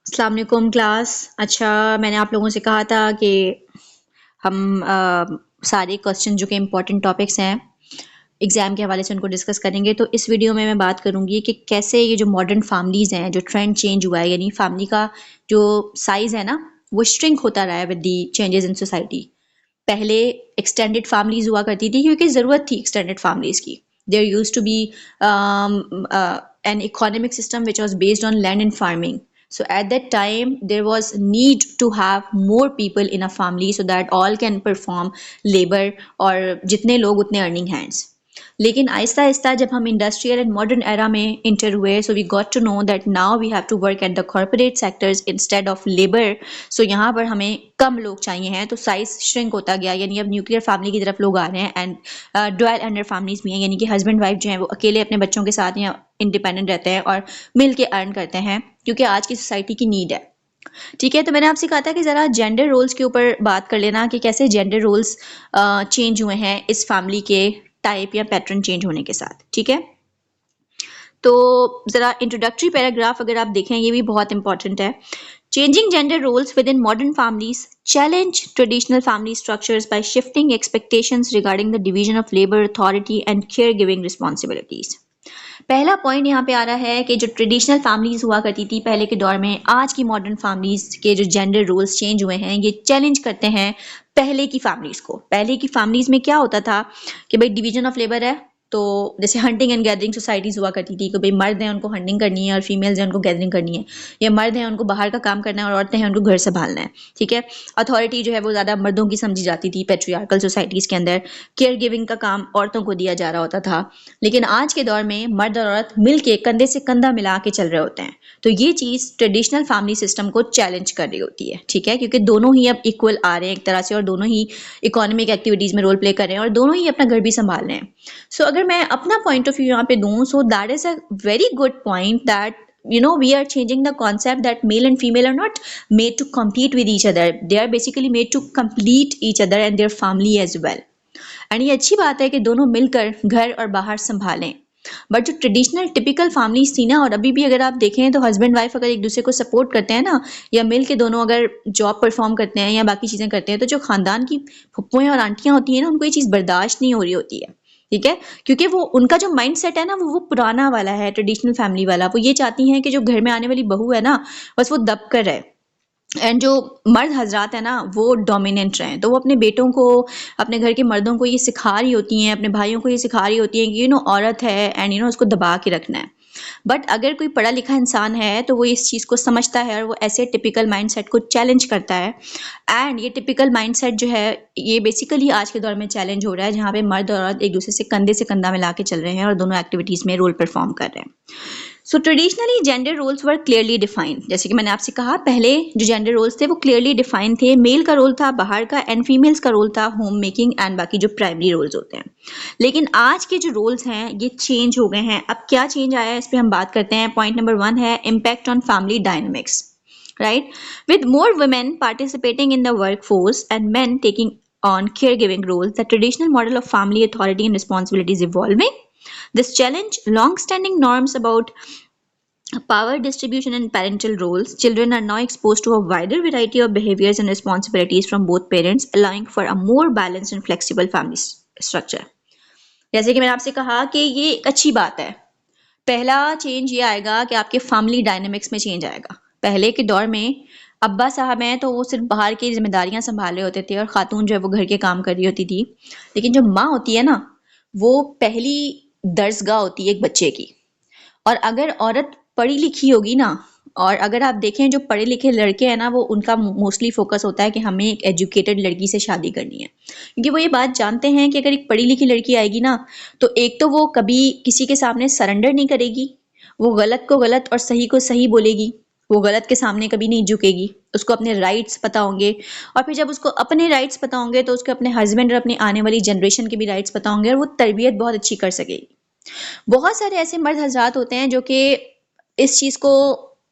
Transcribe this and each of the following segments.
अस्सलाम वालेकुम क्लास। अच्छा, मैंने आप लोगों से कहा था कि हम सारे क्वेश्चन जो कि इम्पोर्टेंट टॉपिक्स हैं एग्ज़ाम के हवाले से उनको डिस्कस करेंगे। तो इस वीडियो में मैं बात करूँगी कि कैसे ये जो मॉडर्न फैमिलीज़ हैं, जो ट्रेंड चेंज हुआ है, यानी फैमिली का जो साइज़ है ना, वो श्रिंक होता रहा है with the changes in society. पहले एक्सटेंडेड फैमिलीज़ हुआ करती थी क्योंकि ज़रूरत थी एक्सटेंडेड फैमिलीज़ की। There used to be an economic system which was based on land and farming. So at that time there was need to have more people in a family so that all can perform labor और जितने लोग उतने earning hands. लेकिन आहिस्ता आहिस्ता जब हम industrial and modern era में इंटर हुए, so we got to know that now we have to work at the corporate sectors instead of labour. सो यहाँ पर हमें कम लोग चाहिए हैं, तो साइज श्रिंक होता गया, यानी अब न्यूक्लियर फैमिली की तरफ लोग आ रहे हैं एंड डुअल एंडर फैमिलीज भी हैं, यानी कि हस्बैंड वाइफ जो हैं वो अकेले अपने बच्चों के साथ या इंडिपेंडेंट रहते हैं और मिल के अर्न करते हैं, क्योंकि आज की सोसाइटी की नीड है। ठीक है, तो मैंने आपसे कहा था कि ज़रा जेंडर रोल्स के ऊपर बात कर लेना कि कैसे जेंडर रोल्स चेंज हुए हैं इस फैमिली के टाइप या पैटर्न चेंज होने के साथ। ठीक है, तो ज़रा इंट्रोडक्टरी पैराग्राफ अगर आप देखें, ये भी बहुत इंपॉर्टेंट है। Changing gender roles within modern families challenge traditional family structures by shifting expectations regarding the division of labor, authority, and caregiving responsibilities. पहला पॉइंट यहाँ पे आ रहा है कि जो ट्रेडिशनल फैमिलीज हुआ करती थी पहले के दौर में, आज की मॉडर्न फैमिलीज के जो जेंडर रोल्स चेंज हुए हैं, ये चैलेंज करते हैं पहले की फैमिलीज को। पहले की फैमिलीज में क्या होता था कि भाई डिवीजन ऑफ लेबर है, तो जैसे हंटिंग एंड गैदरिंग सोसाइटीज़ हुआ करती थी कि भाई मर्द हैं उनको हंटिंग करनी है और फीमेल्स हैं उनको गैदरिंग करनी है, या मर्द हैं उनको बाहर का काम करना है और औरतें हैं उनको घर संभालना है। ठीक है, अथॉरिटी जो है वो ज़्यादा मर्दों की समझी जाती थी पेट्रियार्कल सोसाइटीज़ के अंदर। केयर गिविंग का काम औरतों को दिया जा रहा होता था। लेकिन आज के दौर में मर्द और औरत मिल के कंधे से कंधा मिला के चल रहे होते हैं, तो ये चीज़ ट्रेडिशनल फैमिली सिस्टम को चैलेंज कर रही होती है। ठीक है, क्योंकि दोनों ही अब इक्वल आ रहे हैं एक तरह से, और दोनों ही इकोनॉमिक एक्टिविटीज़ में रोल प्ले कर रहे हैं और दोनों ही अपना घर भी संभाल रहे हैं। सो अगर मैं अपना पॉइंट ऑफ व्यू यहाँ पे दूं, so that is a very good point that we are changing the concept that male and female are not made to compete with each other. They are basically made to complete each other and their family as well. And ये अच्छी बात है कि दोनों मिलकर घर और बाहर संभालें। बट जो ट्रेडिशनल टिपिकल फैमिलीज थी ना, और अभी भी अगर आप देखें तो हस्बैंड वाइफ अगर एक दूसरे को सपोर्ट करते हैं ना, या मिल के दोनों अगर जॉब परफॉर्म करते हैं या बाकी चीज़ें करते हैं, तो जो खानदान की फुप्पुएं और आंटियां होती हैं ना, उनको ये चीज़ बर्दाश्त नहीं हो रही होती है। ठीक है, क्योंकि वो उनका जो माइंड सेट है ना, वो पुराना वाला है, ट्रेडिशनल फैमिली वाला। वो ये चाहती हैं कि जो घर में आने वाली बहू है ना, बस वो दब कर रहे, एंड जो मर्द हजरात है ना वो डोमिनेंट रहें। तो वो अपने बेटों को, अपने घर के मर्दों को ये सिखा रही होती हैं, अपने भाइयों को ये सिखा रही होती हैं कि औरत है एंड उसको दबा के रखना है। बट अगर कोई पढ़ा लिखा इंसान है तो वो इस चीज़ को समझता है और वो ऐसे टिपिकल माइंडसेट को चैलेंज करता है। एंड ये टिपिकल माइंडसेट जो है ये बेसिकली आज के दौर में चैलेंज हो रहा है, जहाँ पे मर्द और औरत एक दूसरे से कंधा मिला के चल रहे हैं और दोनों एक्टिविटीज़ में रोल परफॉर्म कर रहे हैं। सो ट्रेडिशनली जेंडर रोल्स वर क्लियरली डिफाइंड। जैसे कि मैंने आपसे कहा, पहले जो जेंडर रोल्स थे वो क्लियरली डिफाइंड थे। मेल का रोल था बाहर का एंड फीमेल्स का रोल था होम मेकिंग एंड बाकी जो प्राइमरी रोल्स होते हैं। लेकिन आज के जो रोल्स हैं ये चेंज हो गए हैं। अब क्या चेंज आया है इस पर हम बात करते हैं। पॉइंट नंबर 1 है impact on family dynamics. Right, with more women participating in the workforce and men taking on caregiving roles, the traditional model of family authority and responsibility is evolving. This challenge long-standing norms about power distribution and parental roles. Children are now exposed to a wider variety of behaviors and responsibilities from both parents, allowing for a more balanced and flexible family structure. जैसे कि मैंने आपसे कहा कि ये एक अच्छी बात है। पहला चेंज ये आएगा कि आपके फैमिली डायनेमिक्स में चेंज आएगा। पहले के दौर में अब्बा साहब हैं तो वो सिर्फ बाहर की जिम्मेदारियां संभाल रहे होते थे और खातून जो है वो घर के काम कर रही होती थी। लेकिन जो माँ होती है ना, वो पहली दर्सगाह होती है एक बच्चे की। और अगर औरत पढ़ी लिखी होगी ना, और अगर आप देखें जो पढ़े लिखे लड़के हैं ना, वो उनका मोस्टली फोकस होता है कि हमें एक एजुकेटेड लड़की से शादी करनी है, क्योंकि वो ये बात जानते हैं कि अगर एक पढ़ी लिखी लड़की आएगी ना, तो एक तो वो कभी किसी के सामने सरेंडर नहीं करेगी, वो गलत को गलत और सही को सही बोलेगी, वो गलत के सामने कभी नहीं झुकेगी, उसको अपने राइट्स पता होंगे, और फिर जब उसको अपने राइट्स पता होंगे तो उसको अपने हस्बैंड और अपनी आने वाली जनरेशन के भी राइट्स पता होंगे, और वो तरबियत बहुत अच्छी कर सकेगी। बहुत सारे ऐसे मर्द हजरात होते हैं जो कि इस चीज़ को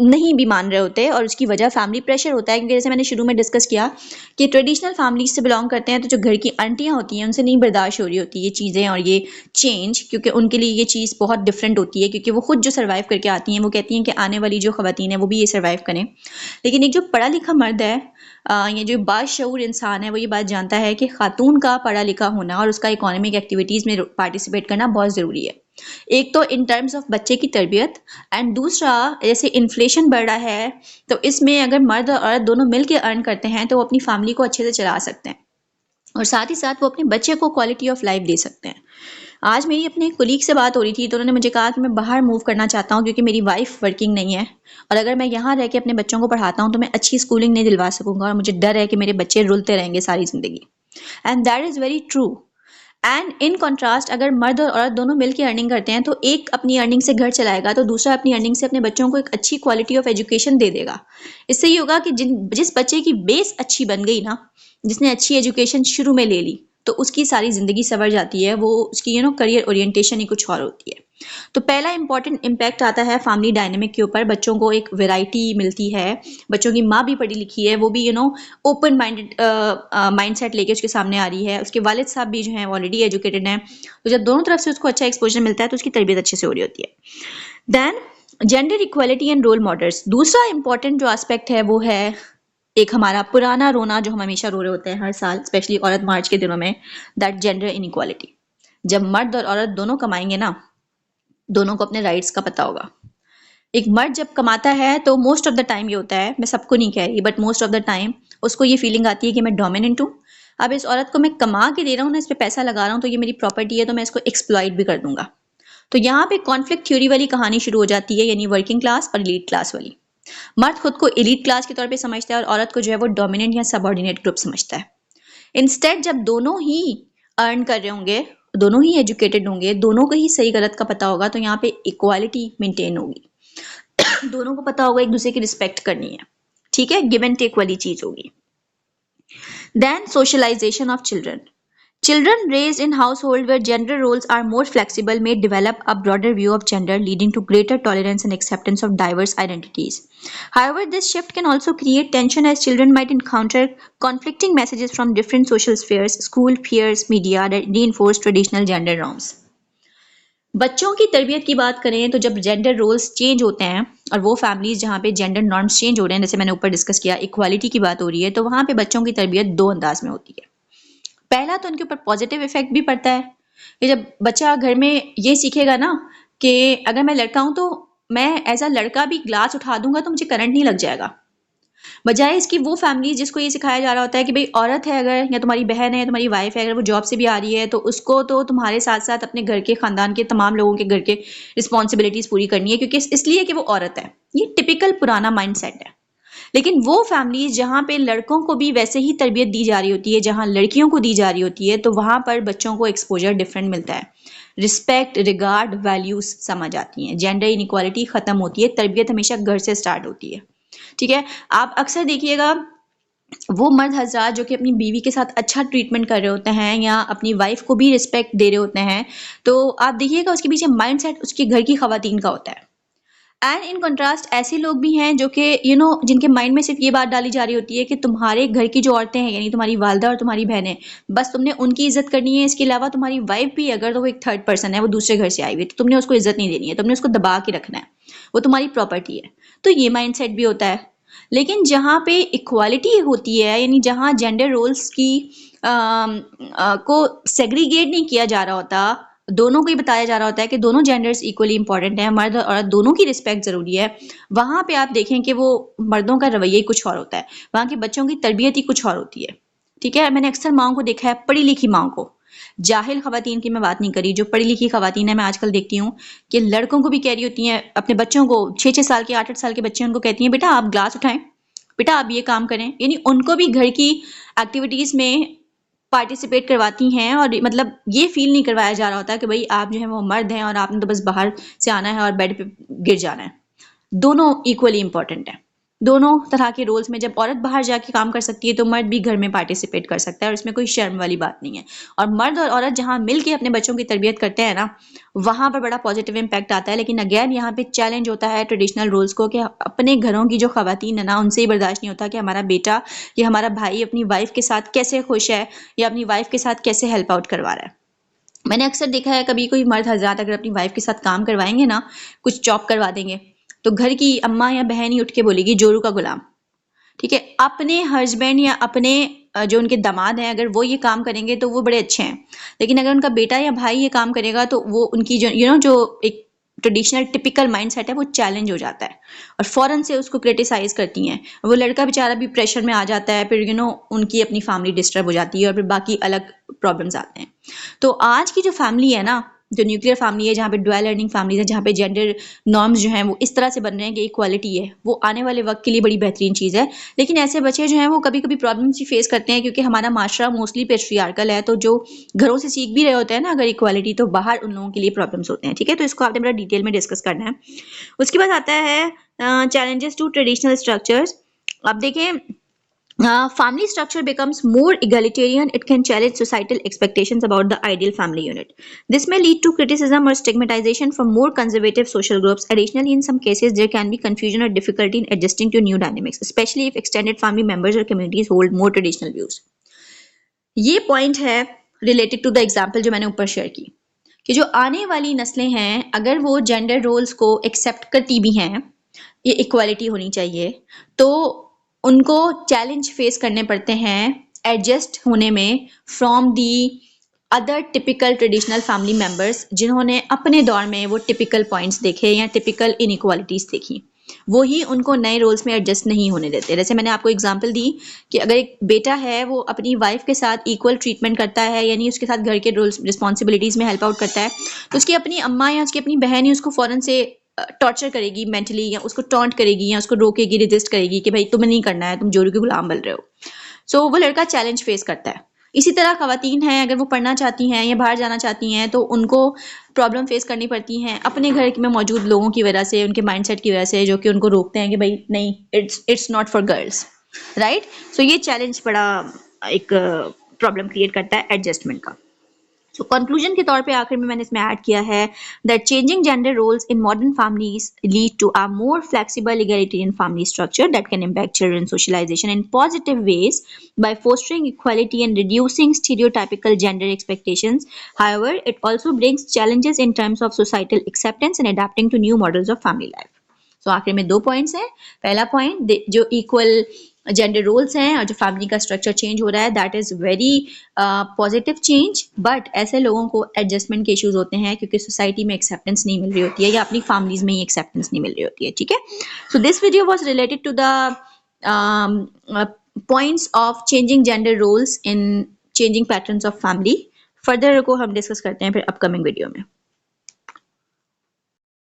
नहीं भी मान रहे होते और उसकी वजह फैमिली प्रेशर होता है, क्योंकि जैसे मैंने शुरू में डिस्कस किया कि ट्रेडिशनल फैमिलीज से बिलोंग करते हैं, तो जो घर की आंटियां होती हैं उनसे नहीं बर्दाश्त हो रही होती ये चीज़ें और ये चेंज, क्योंकि उनके लिए ये चीज़ बहुत डिफरेंट होती है, क्योंकि वो खुद जो सर्वाइव करके आती हैं वो कहती हैं कि आने वाली जो खवातीन है वो भी ये सर्वाइव करें। लेकिन एक जो पढ़ा लिखा मर्द है, ये जो बाशऊर इंसान है, वो ये बात जानता है कि खातून का पढ़ा लिखा होना और उसका इकोनॉमिक एक्टिविटीज़ में पार्टिसिपेट करना बहुत ज़रूरी है। एक तो इन टर्म्स ऑफ बच्चे की तरबियत, एंड दूसरा जैसे इन्फ्लेशन बढ़ रहा है, तो इसमें अगर मर्द और औरत दोनों मिलकर अर्न करते हैं तो वो अपनी फैमिली को अच्छे से चला सकते हैं और साथ ही साथ वो अपने बच्चे को क्वालिटी ऑफ लाइफ दे सकते हैं। आज मेरी अपने कोलीग से बात हो रही थी, तो उन्होंने मुझे कहा कि मैं बाहर मूव करना चाहता हूँ क्योंकि मेरी वाइफ वर्किंग नहीं है, और अगर मैं यहाँ रह के अपने बच्चों को पढ़ाता हूँ तो मैं अच्छी स्कूलिंग नहीं दिलवा सकूंगा और मुझे डर है कि मेरे बच्चे रुलते रहेंगे सारी जिंदगी। And that is very true. And in contrast अगर मर्द और औरत दोनों मिलकर अर्निंग करते हैं, तो एक अपनी अर्निंग से घर चलाएगा तो दूसरा अपनी अर्निंग से अपने बच्चों को एक अच्छी क्वालिटी ऑफ एजुकेशन दे देगा। इससे ये होगा कि जिस बच्चे की बेस अच्छी बन गई ना, जिसने अच्छी एजुकेशन शुरू में ले ली, तो उसकी सारी ज़िंदगी संवर जाती है, वो उसकी करियर ओरिएंटेशन ही कुछ और होती है। तो पहला इंपॉर्टेंट इम्पैक्ट आता है फैमिली डायनेमिक के ऊपर। बच्चों को एक वैरायटी मिलती है, बच्चों की माँ भी पढ़ी लिखी है, वो भी ओपन माइंडेड माइंडसेट लेके उसके सामने आ रही है, उसके वालिद साहब भी जो हैं ऑलरेडी एजुकेटेड हैं, तो जब दोनों तरफ से उसको अच्छा एक्सपोजर मिलता है तो उसकी तरबियत अच्छे से हो रही होती है। Then gender equality and role models, दूसरा इंपॉर्टेंट जो एस्पेक्ट है वो है एक हमारा पुराना रोना जो हम हमेशा रो रहे होते हैं हर साल, स्पेशली औरत मार्च के दिनों में, दैट जेंडर इनइक्वालिटी। जब मर्द और औरत दोनों कमाएंगे ना, दोनों को अपने राइट्स का पता होगा। एक मर्द जब कमाता है तो मोस्ट ऑफ द टाइम ये होता है, मैं सबको नहीं कह रही, but most of the time उसको ये फीलिंग आती है कि मैं डोमिनेंट हूँ। अब इस औरत को मैं कमा के दे रहा हूँ ना, इस पे पैसा लगा रहा हूँ, तो ये मेरी प्रॉपर्टी है, तो मैं इसको एक्सप्लॉइट भी कर दूंगा। तो यहाँ पे कॉन्फ्लिक्ट थ्योरी वाली कहानी शुरू हो जाती है, यानी वर्किंग क्लास और एलीट क्लास वाली। मर्द खुद को एलीट क्लास के तौर पे समझता है और औरत को जो है वो डोमिनेंट या सबऑर्डिनेट ग्रुप समझता है। इंस्टेड जब दोनों ही अर्न कर रहे होंगे, दोनों ही एजुकेटेड होंगे, दोनों को ही सही गलत का पता होगा, तो यहाँ पे इक्वालिटी मेंटेन होगी। दोनों को पता होगा एक दूसरे की रिस्पेक्ट करनी है, ठीक है, गिव एंड टेक वाली चीज होगी। Then socialisation of children, children raised in households where gender roles are more flexible may develop a broader view of gender, leading to greater tolerance and acceptance of diverse identities. However, this shift can also create tension as children might encounter conflicting messages from different social spheres, school, peers, media that reinforce traditional gender norms. बच्चों की तरबियत की बात करें तो जब gender roles change होते हैं और वो फैमिलीज जहाँ पे जेंडर नॉर्म्स चेंज हो रहे हैं, जैसे मैंने ऊपर डिस्कस किया इक्वालिटी की बात हो रही है, तो वहाँ पे बच्चों की तरबियत दो अंदाज में होती है। पहला तो उनके ऊपर पॉजिटिव इफेक्ट भी पड़ता है कि जब बच्चा घर में ये सीखेगा ना कि अगर मैं लड़का हूं तो मैं एज अ लड़का भी ग्लास उठा दूंगा तो मुझे करंट नहीं लग जाएगा, बजाय इसकी वो फैमिली जिसको ये सिखाया जा रहा होता है कि भाई औरत है अगर, या तुम्हारी बहन है या तुम्हारी वाइफ है, अगर वो जॉब से भी आ रही है तो उसको तो तुम्हारे साथ साथ अपने घर के खानदान के तमाम लोगों के घर के रिस्पॉन्सिबिलिटीज पूरी करनी है, क्योंकि इसलिए कि वो औरत है। ये टिपिकल पुराना माइंड सेट है। लेकिन वो फैमिलीज जहाँ पे लड़कों को भी वैसे ही तरबियत दी जा रही होती है जहाँ लड़कियों को दी जा रही होती है, तो वहाँ पर बच्चों को एक्सपोजर डिफरेंट मिलता है, रिस्पेक्ट, रिगार्ड, वैल्यूज समझ आती हैं, जेंडर इनइक्वालिटी खत्म होती है, तरबियत हमेशा घर से स्टार्ट होती है। ठीक है, आप अक्सर देखिएगा वो मर्द हजरात जो कि अपनी बीवी के साथ अच्छा ट्रीटमेंट कर रहे होते हैं या अपनी वाइफ को भी रिस्पेक्ट दे रहे होते हैं, तो आप देखिएगा उसके पीछे माइंडसेट उसके घर की खवातीन का होता है। एंड इन कंट्रास्ट ऐसे लोग भी हैं जो कि जिनके माइंड में सिर्फ ये बात डाली जा रही होती है कि तुम्हारे घर की जो औरतें हैं, यानी तुम्हारी वालदा और तुम्हारी बहनें, बस तुमने उनकी इज्जत करनी है, इसके अलावा तुम्हारी वाइफ भी अगर तो वो एक थर्ड पर्सन है, वो दूसरे घर से आई हुई, तो तुमने उसको इज्जत नहीं देनी है, तुमने उसको दबा के रखना है, वो तुम्हारी प्रॉपर्टी है। तो ये माइंड सेट भी होता है। लेकिन जहाँ पे इक्वालिटी होती है, यानी जहाँ जेंडर रोल्स की को सेग्रीगेट नहीं किया जा रहा होता, दोनों को ही बताया जा रहा होता है कि दोनों जेंडर्स इक्वली इंपॉर्टेंट हैं, मर्द और औरत दोनों की रिस्पेक्ट जरूरी है, वहां पे आप देखें कि वो मर्दों का रवैया ही कुछ और होता है, वहां के बच्चों की तरबियत ही कुछ और होती है। ठीक है, मैंने अक्सर माओं को देखा है, पढ़ी लिखी माओं को, जाहिल खवातीन की मैं बात नहीं करी, जो पढ़ी लिखी खवातीन है मैं आजकल देखती हूँ कि लड़कों को भी कह रही होती हैं अपने बच्चों को, 6-6 साल के 8-8 साल के बच्चे, उनको कहती हैं बेटा आप ग्लास उठाएं, बेटा आप ये काम करें, यानी उनको भी घर की एक्टिविटीज में पार्टिसिपेट करवाती हैं, और मतलब ये फील नहीं करवाया जा रहा होता कि भाई आप जो है वो मर्द हैं और आपने तो बस बाहर से आना है और बेड पे गिर जाना है। दोनों इक्वली इंपॉर्टेंट है। दोनों तरह के रोल्स में जब औरत बाहर जाके काम कर सकती है तो मर्द भी घर में पार्टिसिपेट कर सकता है और इसमें कोई शर्म वाली बात नहीं है। और मर्द और औरत जहाँ मिल के अपने बच्चों की तरबियत करते हैं ना, वहाँ पर बड़ा पॉजिटिव इम्पैक्ट आता है। लेकिन अगेन यहाँ पे चैलेंज होता है ट्रेडिशनल रोल्स को, कि अपने घरों की जो खवातीन है ना, उनसे ही बर्दाश्त नहीं होता कि हमारा बेटा या हमारा भाई अपनी वाइफ के साथ कैसे खुश है या अपनी वाइफ के साथ कैसे हेल्प आउट करवा रहा है। मैंने अक्सर देखा है, कभी कोई मर्द हजरात अगर अपनी वाइफ के साथ काम करवाएंगे ना, कुछ जॉब करवा देंगे, तो घर की अम्मा या बहन ही उठ के बोलेगी जोरू का गुलाम। ठीक है, अपने हस्बैंड या अपने जो उनके दामाद हैं, अगर वो ये काम करेंगे तो वो बड़े अच्छे हैं, लेकिन अगर उनका बेटा या भाई ये काम करेगा तो वो उनकी जो जो एक ट्रेडिशनल टिपिकल माइंडसेट है वो चैलेंज हो जाता है और फौरन से उसको क्रिटिसाइज करती हैं। वो लड़का बेचारा भी प्रेशर में आ जाता है, फिर उनकी अपनी फैमिली डिस्टर्ब हो जाती है और फिर बाकी अलग प्रॉब्लम्स आते हैं। तो आज की जो फैमिली है ना, जो न्यूक्लियर फैमिली है, जहाँ पे डुअल अर्निंग फैमिलीज है, जहाँ पे जेंडर नॉर्म्स जो हैं वो इस तरह से बन रहे हैं कि इक्वालिटी है, वो आने वाले वक्त के लिए बड़ी बेहतरीन चीज़ है। लेकिन ऐसे बच्चे जो हैं वो कभी कभी प्रॉब्लम्स भी फेस करते हैं, क्योंकि हमारा माशरा मोस्टली पेट्रियार्कल है, तो जो घरों से सीख भी रहे होते हैं ना अगर इक्वालिटी, तो बाहर उन लोगों के लिए प्रॉब्लम्स होते हैं। ठीक है, तो इसको आपने बड़ा डिटेल में डिस्कस करना है। उसके बाद आता है चैलेंजेस टू ट्रेडिशनल स्ट्रक्चर्स। अब देखें, family structure becomes more egalitarian. It can challenge societal expectations about the ideal family unit. This may lead to criticism or stigmatization from more conservative social groups. Additionally, in some cases, there can be confusion or difficulty in adjusting to new dynamics, especially if extended family members or communities hold more traditional views. ये point है related to the example जो मैंने ऊपर share की, कि जो आने वाली नस्लें हैं अगर वो जेंडर रोल्स को एक्सेप्ट करती भी हैं, ये इक्वालिटी होनी चाहिए, तो उनको चैलेंज फेस करने पड़ते हैं एडजस्ट होने में from the other typical traditional family members, जिन्होंने अपने दौर में वो टिपिकल पॉइंट्स देखे या टिपिकल इनइक्वालिटीज़ देखी, वो ही उनको नए रोल्स में एडजस्ट नहीं होने देते। जैसे मैंने आपको एग्जांपल दी कि अगर एक बेटा है वो अपनी वाइफ के साथ इक्वल ट्रीटमेंट करता है, यानी उसके साथ घर के रोल्स रिस्पॉन्सिबिलिटीज़ में हेल्प आउट करता है, तो उसकी अपनी अम्मा या उसकी अपनी बहन ही उसको फ़ौरन से टॉर्चर करेगी मेंटली, या उसको टॉन्ट करेगी या उसको रोकेगी, रिजिस्ट करेगी कि भाई तुम्हें नहीं करना है, तुम जोरू के गुलाम बन रहे हो। सो वो लड़का चैलेंज फेस करता है। इसी तरह खवातीन हैं, अगर वो पढ़ना चाहती हैं या बाहर जाना चाहती हैं तो उनको प्रॉब्लम फेस करनी पड़ती हैं अपने घर में मौजूद लोगों की वजह से, उनके माइंडसेट की वजह से, जो कि उनको रोकते हैं कि भाई नहीं, it's not for girls, right. So ये चैलेंज बड़ा एक प्रॉब्लम क्रिएट करता है एडजस्टमेंट का। सो कंक्लूजन के तौर पे आखिर में मैंने इसमें ऐड किया है that changing gender roles in modern families lead to a more flexible egalitarian family structure that can impact children's socialization in positive ways by fostering equality and reducing stereotypical gender expectations. However, it also brings challenges in terms of societal acceptance and adapting to new models of family life. So आखिर में 2 points हैं। पहला point, जो equal gender roles हैं और जो family का structure change हो रहा है, that is very positive change, but ऐसे लोगों को एडजस्टमेंट के इश्यूज होते हैं क्योंकि सोसाइटी में एक्सेप्टेंस नहीं मिल रही होती है या अपनी फैमिलीज में ही एक्सेप्टेंस नहीं मिल रही होती है। ठीक है, so this video was related to the points of changing gender roles in changing patterns of family. Further को हम डिस्कस करते हैं फिर अपकमिंग वीडियो में।